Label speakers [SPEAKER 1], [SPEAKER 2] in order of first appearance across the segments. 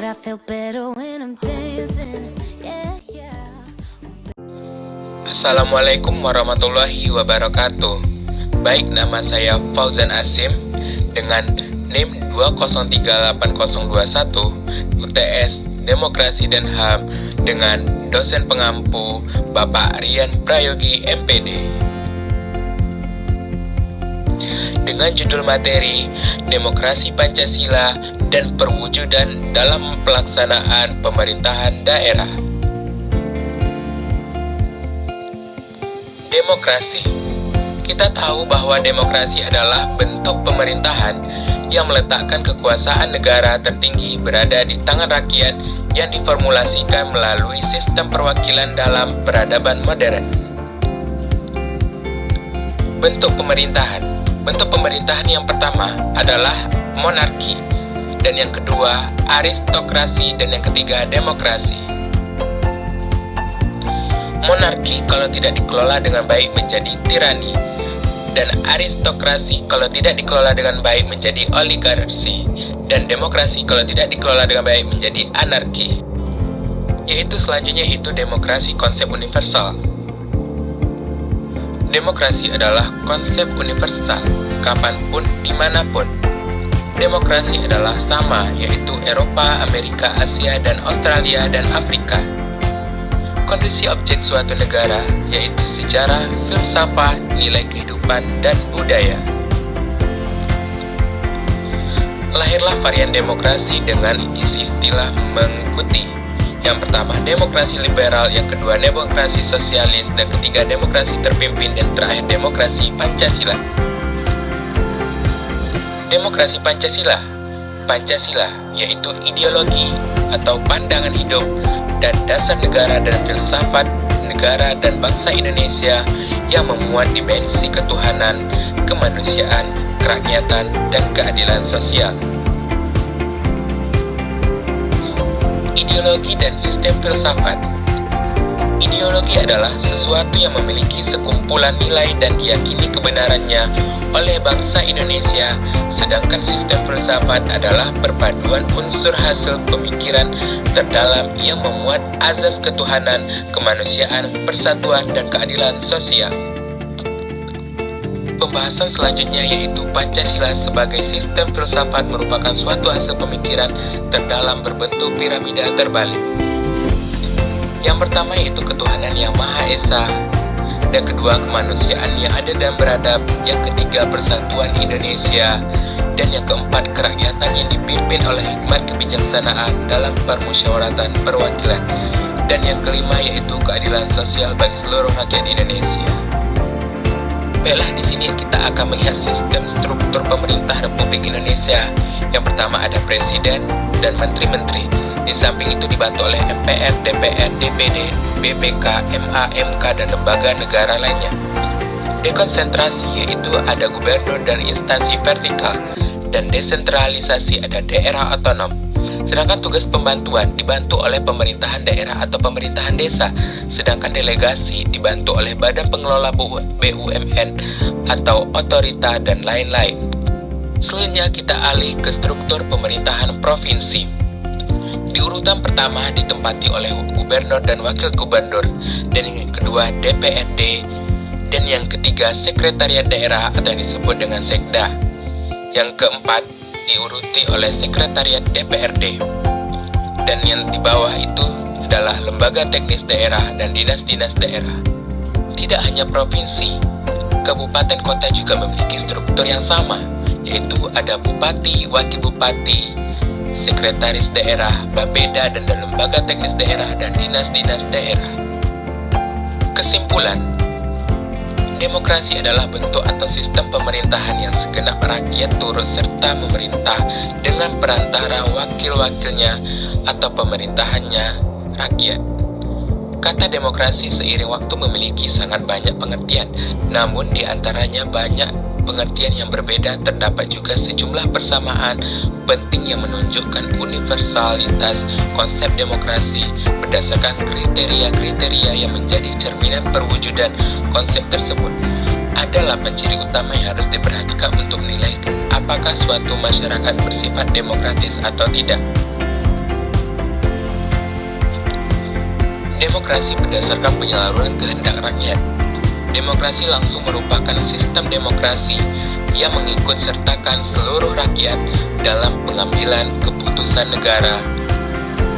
[SPEAKER 1] I feel better when I'm dancing. Yeah, yeah.
[SPEAKER 2] Assalamualaikum warahmatullahi wabarakatuh. Baik, nama saya Fauzan Asim dengan NIM 2038021 UTS Demokrasi dan HAM dengan dosen pengampu Bapak Rian Prayogi MPD. Dengan judul materi Demokrasi Pancasila dan Perwujudan dalam Pelaksanaan Pemerintahan Daerah. Demokrasi. Kita tahu bahwa demokrasi adalah bentuk pemerintahan yang meletakkan kekuasaan negara tertinggi berada di tangan rakyat yang diformulasikan melalui sistem perwakilan dalam peradaban modern. Bentuk pemerintahan. Bentuk pemerintahan yang pertama adalah monarki, dan yang kedua aristokrasi, dan yang ketiga demokrasi. Monarki kalau tidak dikelola dengan baik menjadi tirani, dan aristokrasi kalau tidak dikelola dengan baik menjadi oligarki, dan demokrasi kalau tidak dikelola dengan baik menjadi anarki. Yaitu selanjutnya itu demokrasi konsep universal. Demokrasi adalah konsep universal, kapanpun, dimanapun. Demokrasi adalah sama, yaitu Eropa, Amerika, Asia, dan Australia, dan Afrika. Kondisi objek suatu negara, yaitu sejarah, filsafat, nilai kehidupan, dan budaya. Lahirlah varian demokrasi dengan isi istilah mengikuti. Yang pertama, demokrasi liberal, yang kedua, demokrasi sosialis, dan ketiga, demokrasi terpimpin, dan terakhir, demokrasi Pancasila. Demokrasi Pancasila. Pancasila, yaitu ideologi atau pandangan hidup dan dasar negara dan filsafat negara dan bangsa Indonesia yang memuat dimensi ketuhanan, kemanusiaan, kerakyatan, dan keadilan sosial. Ideologi dan sistem filsafat. Ideologi adalah sesuatu yang memiliki sekumpulan nilai dan diyakini kebenarannya oleh bangsa Indonesia, sedangkan sistem filsafat adalah perpaduan unsur hasil pemikiran terdalam yang memuat azas ketuhanan, kemanusiaan, persatuan, dan keadilan sosial. Pembahasan selanjutnya yaitu Pancasila sebagai sistem filsafat merupakan suatu hasil pemikiran terdalam berbentuk piramida terbalik. Yang pertama yaitu ketuhanan yang Maha Esa, dan kedua kemanusiaan yang adil dan beradab, yang ketiga persatuan Indonesia, dan yang keempat kerakyatan yang dipimpin oleh hikmat kebijaksanaan dalam permusyawaratan perwakilan, dan yang kelima yaitu keadilan sosial bagi seluruh rakyat Indonesia. Baiklah, di sini kita akan melihat sistem struktur pemerintah Republik Indonesia. Yang pertama ada presiden dan menteri-menteri. Di samping itu dibantu oleh MPR, DPR, DPD, BPK, MA, MK, dan lembaga negara lainnya. Dekonsentrasi yaitu ada gubernur dan instansi vertikal, dan desentralisasi ada daerah otonom. Sedangkan tugas pembantuan dibantu oleh pemerintahan daerah atau pemerintahan desa, sedangkan delegasi dibantu oleh badan pengelola BUMN atau otorita dan lain-lain. Selanjutnya kita alih ke struktur pemerintahan provinsi. Di urutan pertama ditempati oleh gubernur dan wakil gubernur, dan yang kedua DPRD, dan yang ketiga sekretariat daerah atau yang disebut dengan sekda. Yang keempat diuruti oleh sekretariat DPRD, dan yang di bawah itu adalah lembaga teknis daerah dan dinas-dinas daerah. Tidak hanya provinsi, kabupaten kota juga memiliki struktur yang sama, yaitu ada bupati, wakil bupati, sekretaris daerah, bapeda, dan lembaga teknis daerah dan dinas-dinas daerah. Kesimpulan, demokrasi adalah bentuk atau sistem pemerintahan yang segenap rakyat turut serta memerintah dengan perantara wakil-wakilnya atau pemerintahannya rakyat. Kata demokrasi seiring waktu memiliki sangat banyak pengertian, namun di antaranya banyak pengertian yang berbeda. Terdapat juga sejumlah persamaan penting yang menunjukkan universalitas konsep demokrasi berdasarkan kriteria-kriteria yang menjadi cerminan perwujudan konsep tersebut. Ada 8 ciri utama yang harus diperhatikan untuk menilai apakah suatu masyarakat bersifat demokratis atau tidak. Demokrasi berdasarkan penyaluran kehendak rakyat. Demokrasi langsung merupakan sistem demokrasi yang mengikut sertakan seluruh rakyat dalam pengambilan keputusan negara.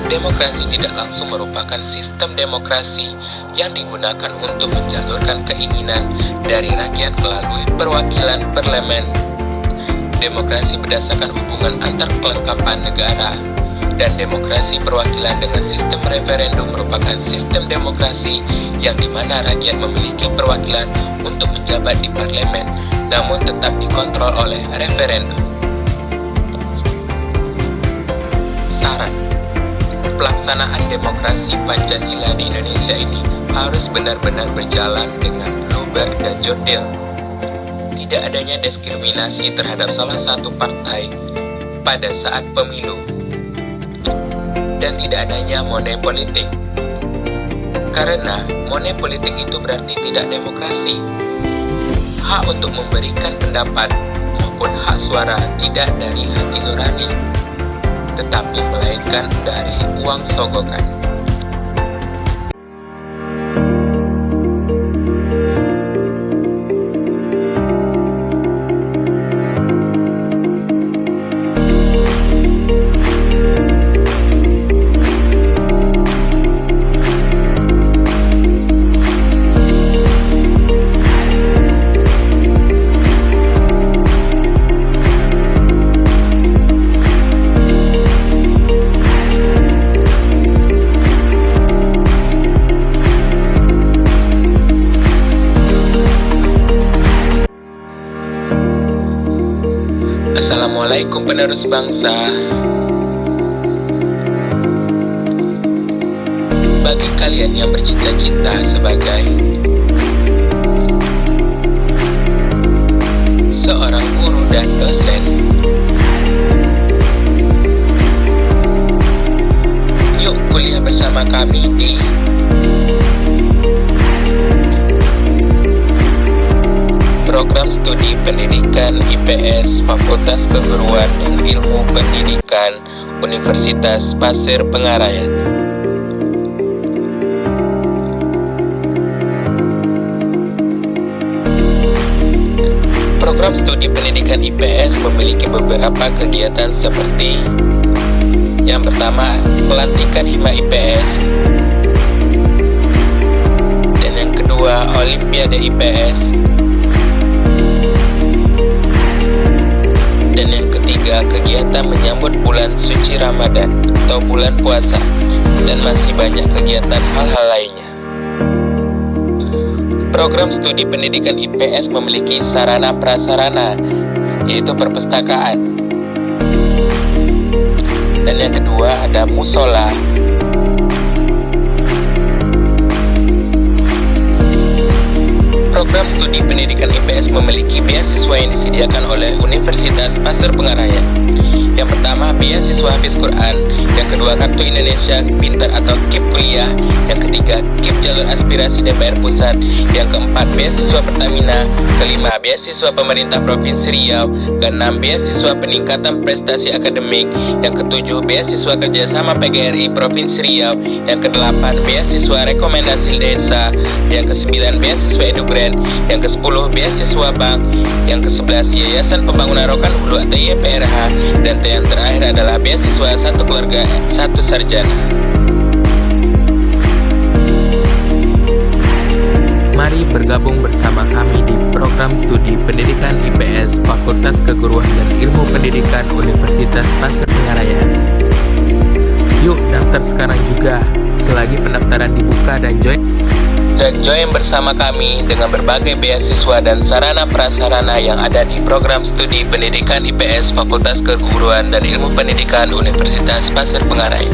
[SPEAKER 2] Demokrasi tidak langsung merupakan sistem demokrasi yang digunakan untuk menjalurkan keinginan dari rakyat melalui perwakilan parlemen. Demokrasi berdasarkan hubungan antar kelengkapan negara, dan demokrasi perwakilan dengan sistem referendum merupakan sistem demokrasi yang dimana rakyat memiliki perwakilan untuk menjabat di parlemen, namun tetap dikontrol oleh referendum. Saran: pelaksanaan demokrasi Pancasila di Indonesia ini harus benar-benar berjalan dengan luber dan jurdil. Tidak adanya diskriminasi terhadap salah satu partai pada saat pemilu, dan tidak adanya money politik. Karena money politik itu berarti tidak demokrasi. Hak untuk memberikan pendapat maupun hak suara tidak dari hati nurani, tetapi melainkan dari uang sogokan. Assalamualaikum penerus bangsa. Bagi kalian yang bercita-cita sebagai seorang guru dan dosen, yuk kuliah bersama kami di Program Studi Pendidikan IPS Fakultas Keguruan dan Ilmu Pendidikan Universitas Pasir Pengarayat. Program Studi Pendidikan IPS memiliki beberapa kegiatan seperti: yang pertama, pelantikan Hima IPS, dan yang kedua, Olimpiade IPS, dan yang ketiga, kegiatan menyambut bulan suci Ramadan atau bulan puasa, dan masih banyak kegiatan hal-hal lainnya. Program Studi Pendidikan IPS memiliki sarana prasarana, yaitu perpustakaan. Dan yang kedua ada musola. Program Studi Pendidikan IPS memiliki beasiswa yang disediakan oleh Universitas Pasir Pengarayat. Yang pertama, beasiswa Hafiz Quran. Yang kedua, Kartu Indonesia Pintar atau KIP Kuliah. Yang ketiga, KIP Jalur Aspirasi DPR Pusat. Yang keempat, beasiswa Pertamina. Kelima, beasiswa Pemerintah Provinsi Riau. Keenam, beasiswa Peningkatan Prestasi Akademik. Yang ketujuh, beasiswa Kerjasama PGRI Provinsi Riau. Yang kedelapan, beasiswa Rekomendasi Desa. Yang kesembilan, beasiswa EduGrant. Yang kesepuluh, beasiswa Bank. Yang kesebelas, Yayasan Pembangunan Rokan Hulu atau YPRH. Dan yang terakhir adalah beasiswa Satu Keluarga Satu Sarjana. Mari bergabung bersama kami di Program Studi Pendidikan IPS Fakultas Keguruan dan Ilmu Pendidikan Universitas Pasir Pengarayat. Yuk daftar sekarang juga, selagi pendaftaran dibuka, dan join bersama kami dengan berbagai beasiswa dan sarana prasarana yang ada di Program Studi Pendidikan IPS Fakultas Keguruan dan Ilmu Pendidikan Universitas Pasir Pengarayat.